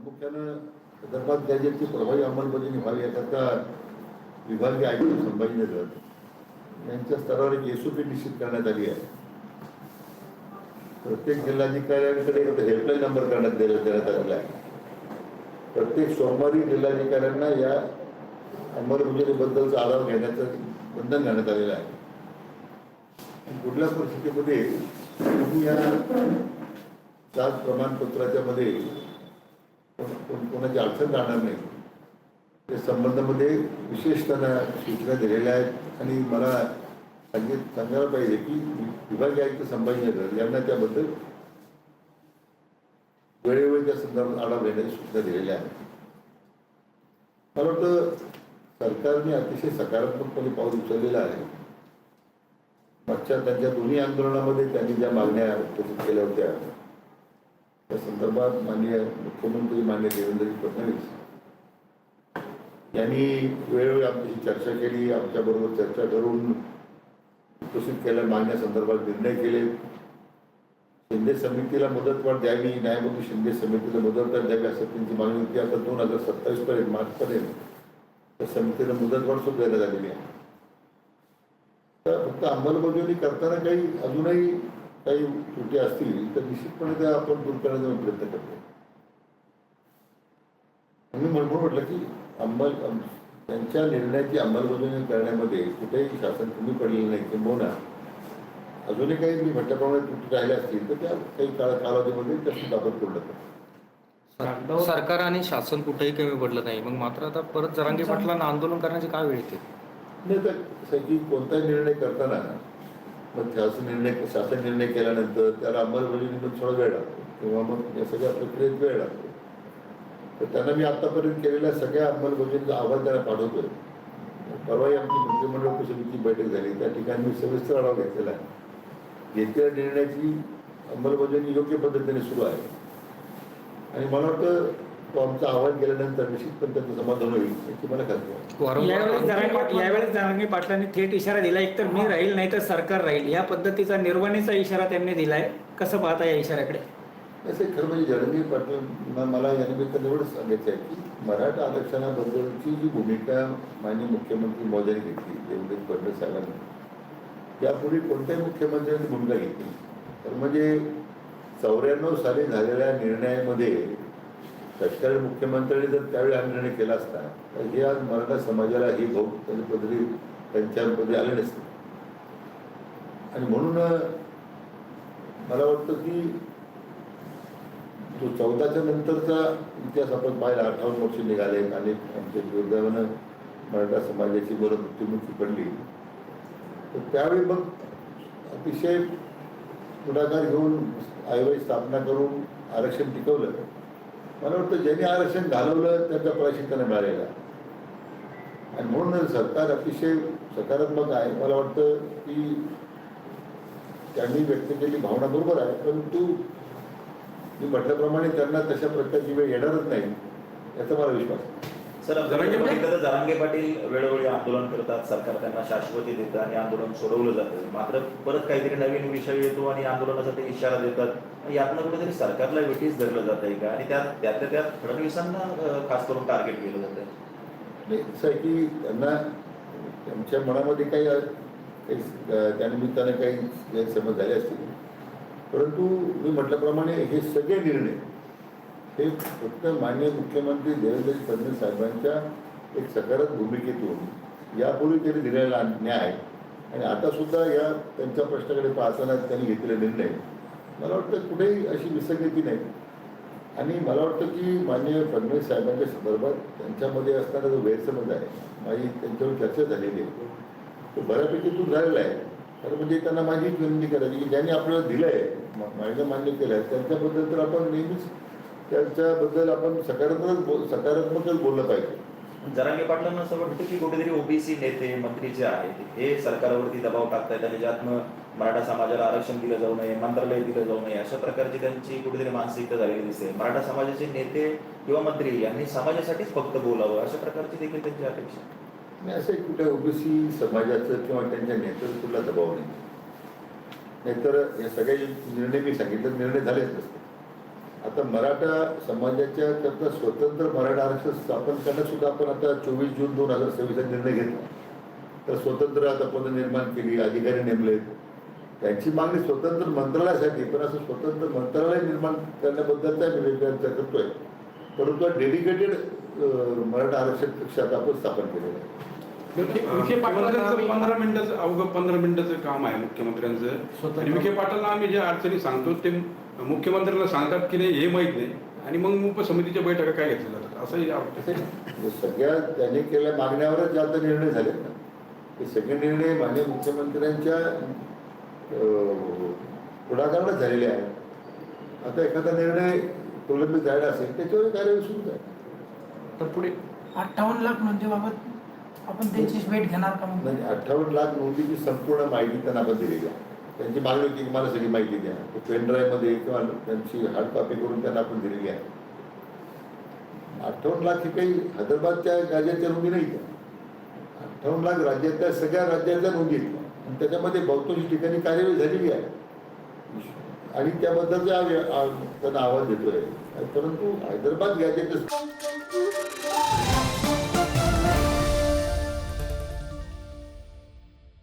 प्रामुख्यानं विदर्भात गॅजेटची प्रभावी अंमलबजावणी व्हावी याकरता विभागीय आयुक्त संभाजीनगर यांच्या स्तरावर एक SOP निश्चित करण्यात आली आहे. प्रत्येक जिल्हाधिकाऱ्यांकडे हेल्पलाईन नंबर देण्यात आलेला आहे. प्रत्येक सोमवारी जिल्हाधिकाऱ्यांना या अंमलबजावणीबद्दलचा आढावा घेण्याचं बंधन घालण्यात आलेलं आहे. कुठल्या परिस्थितीमध्ये तुम्ही या जात प्रमाणपत्राच्या मध्ये कोणाची अडचण राहणार नाही त्या संबंधामध्ये विशेषतः सूचना दिलेल्या आहेत. आणि मला सांगायला पाहिजे की विभागीय आयुक्त संभाजीनगर यांना त्याबद्दल वेळोवेळी त्या संदर्भात आढावा घेण्याची सूचना दिलेल्या आहेत. मला वाटतं सरकारने अतिशय सकारात्मकपणे पाऊल उचललेलं आहे. मागच्या त्यांच्या दोन्ही आंदोलनामध्ये त्यांनी ज्या मागण्या उपस्थित केल्या होत्या त्या संदर्भात माननीय मुख्यमंत्री माननीय देवेंद्रजी फडणवीस यांनी वेळोवेळी आमच्याशी चर्चा केली. आमच्याबरोबर चर्चा करून उपस्थित केलेल्या मागण्यासंदर्भात निर्णय केले. शिंदे समितीला मुदतवाढ द्यावी, न्यायमूर्ती शिंदे समितीला मुदतवाढ द्यावी असं त्यांची मागणी होती. आता 2027 पर्यंत मार्चपर्यंत त्या समितीला मुदतवाढ सुद्धा देण्यात आलेली आहे. तर फक्त अंमलबजावणी करताना अजूनही काही त्रुटी असतील तर निश्चितपणे त्या आपण दूर करण्याचा प्रयत्न करतो. मी म्हटलं की त्यांच्या निर्णयाची अंमलबजावणी करण्यामध्ये कुठेही शासन कमी पडलेलं नाही. किंबहुना अजूनही काही मी म्हटल्याप्रमाणे त्रुटी राहिल्या असतील तर त्या काही कालावधीमध्ये त्याची बाबत पूर्ण करतो. सरकार आणि शासन कुठेही कमी पडलं नाही, मग मात्र आता परत जरांगे पाटलांना आंदोलन करण्याची काय वेळ येते? नाही तर की कोणताही निर्णय करताना मग शासन निर्णय केल्यानंतर त्याला अंमलबजावणीमध्ये थोडा वेळ लागतो किंवा मग या सगळ्या प्रक्रियेत वेळ लागतो. तर त्यांना मी आतापर्यंत केलेल्या सगळ्या अंमलबजावणीचं अहवाल त्यांना पाठवतोय. परवाही आमची मंत्रिमंडळ उपसमितीची बैठक झाली, त्या ठिकाणी मी सविस्तर आढावा घेतलेला आहे. घेतलेल्या निर्णयाची अंमलबजावणी योग्य पद्धतीने सुरू आहे आणि मला वाटतं तो आमचा अहवाल केल्यानंतर निश्चितपणे त्याचं समाधान होईल याची मला खात्री आहे. यावेळेस जरांगे पाटलांनी थेट इशारा दिला, एकतर मी राहील नाही तर सरकार राहील, या पद्धतीचा निर्वाणीचा इशारा त्यांनी दिलाय. कसं पाहता या इशाऱ्याकडे? असे खरं म्हणजे जरांगे पाटील मला या निमित्तानं एवढंच सांगायचं आहे की मराठा आरक्षणाबद्दलची जी भूमिका माननीय मुख्यमंत्री महोदयांनी घेतली, देवेंद्र फडणवीस साहेबांनी, यापूर्वी कोणत्याही मुख्यमंत्र्यांनी भूमिका घेतली तर म्हणजे 94 साली झालेल्या निर्णयामध्ये तत्कालीन मुख्यमंत्र्यांनी जर त्यावेळी हा निर्णय केला असता तर हे आज मराठा समाजाला ही पदरी त्यांच्यामध्ये आले नसते. आणि म्हणून मला वाटतं की तो 14च्या नंतरचा इतिहास आपण पाहिला. 58 वर्ष निघाले, अनेक आमच्या दुर्दैवानं मराठा समाजाची बरं मृत्युमुखी पडली. तर त्यावेळी मग अतिशय पुढाकार घेऊन आयोगाची स्थापना करून आरक्षण टिकवलं. मला वाटतं ज्यांनी आरक्षण घालवलं त्यांचा प्रायश्चित्त त्यांना मिळालेला आणि म्हणून सरकार अतिशय सकारात्मक आहे. मला वाटतं की त्यांनी व्यक्त केलेली भावना बरोबर आहे, परंतु मी म्हटल्याप्रमाणे त्यांना तशा प्रकारची वेळ येणारच नाही याचा मला विश्वास आहे. सर, जरांगे पाटील वेळोवेळी आंदोलन करतात, सरकार त्यांना शाश्वती देतं आणि आंदोलन सोडवलं जातं. मात्र परत काहीतरी नवीन विषय येतो आणि आंदोलनासाठी इशारा देतात. यातनं कुठेतरी सरकारला वेठीस धरलं जात आहे का? आणि त्यातल्या फडणवीसांना खास करून टार्गेट केलं जात आहे. नाही, असं आहे की त्यांना त्यांच्या मनामध्ये काही त्यानिमित्ताने काही गैरसमज झाले असतील, परंतु मी म्हटल्याप्रमाणे हे सगळे निर्णय हे फक्त माननीय मुख्यमंत्री देवेंद्र फडणवीस साहेबांच्या एक सकारात्मक भूमिकेतून यापूर्वी त्यांनी दिलेला न्याय आणि आता सुद्धा या त्यांच्या प्रश्नाकडे पाहताना त्यांनी घेतलेले निर्णय मला वाटतं कुठेही अशी विसंगती नाही. आणि मला वाटतं की माननीय फडणवीस साहेबांच्या संदर्भात त्यांच्यामध्ये असणारा जो गैरसमज आहे, माझी त्यांच्यावर चर्चा झालेली आहे, तो बऱ्यापैकी दूर झालेला आहे. तर म्हणजे त्यांना माझी विनंती करायची की ज्यांनी आपल्याला दिलं आहे, मान्य केलं आहे, त्यांच्याबद्दल तर आपण नेहमीच त्यांच्याबद्दल आपण सकारात्मकच बोललं पाहिजे. जरांगे पाटलांना असं वाटतं की कुठेतरी ओबीसी नेते मंत्री जे आहेत हे सरकारवरती दबाव टाकतायत आणि ज्यातनं मराठा समाजाला आरक्षण दिलं जाऊ नये, मंत्रालय दिलं जाऊ नये, अशा प्रकारची त्यांची कुठेतरी मानसिकता झालेली दिसते. मराठा समाजाचे नेते किंवा मंत्री यांनी समाजासाठीच फक्त बोलावं अशा प्रकारची देखील त्यांची अपेक्षा. नाही, असं कुठे ओबीसी समाजाचं किंवा त्यांच्या नेतृत्वाला दबाव नाही. नाहीतर हे सगळे निर्णय मी सांगितलं निर्णय झालेच नसते. आता मराठा समाजाच्या करता स्वतंत्र मराठा आरक्षण स्थापन करण्यास सुद्धा आपण आता 24 जून 2026 निर्णय घेतला. तर स्वतंत्र आता पद निर्माण केली, अधिकारी नेमले. त्यांची मागणी स्वतंत्र मंत्रालयासाठी, पण असं स्वतंत्र मंत्रालय निर्माण करण्याबद्दलचा मी विचार करतोय. परंतु डेडिकेटेड मराठा आरक्षण कक्ष आता आपण स्थापन केलेलं आहे. विखे पाटलांचं 15 मिनिटाचं अवघं 15 मिनिटाचं काम आहे मुख्यमंत्र्यांचं. आणि विखे पाटलांना आम्ही ज्या अडचणी सांगतो ते मुख्यमंत्र्यांना सांगतात की नाही हे माहीत नाही, आणि मग उपसमितीच्या बैठका काय घेतल्या जातात असंही आवडतं. सगळ्या त्यांनी केलेल्या मागण्यावरच जास्त निर्णय झाले ना. हे सगळे निर्णय माननीय मुख्यमंत्र्यांच्या पुढाकारानेच झालेले आहेत. आता एखादा निर्णय प्रलंबित झाला असेल त्याच्यावर कार्यवाही सुरू आहे. तर पुढे 58 लाख नोंदीबाबत आपण त्यांची भेट घेणार का? नाही, 58 लाख नोंदीची संपूर्ण माहिती त्यांना आपण दिलेली आहे. त्यांची मागणी होती की मला सगळी माहिती द्या. पेन ड्राईव्हमध्ये किंवा त्यांची हार्ड कॉपी करून त्यांना आपण दिलेली आहे. 58 लाख ही काही हैदराबादच्या राज्याच्या नोंदी नाही. 58 लाख राज्यातल्या सगळ्या राज्याच्या नोंदी आहेत. आणि त्याच्यामध्ये बहुतांश ठिकाणी कार्यवाही झालेली आहे आणि त्याबद्दलचा त्यांना आवाज देतोय. परंतु हैदराबाद राज्याच्या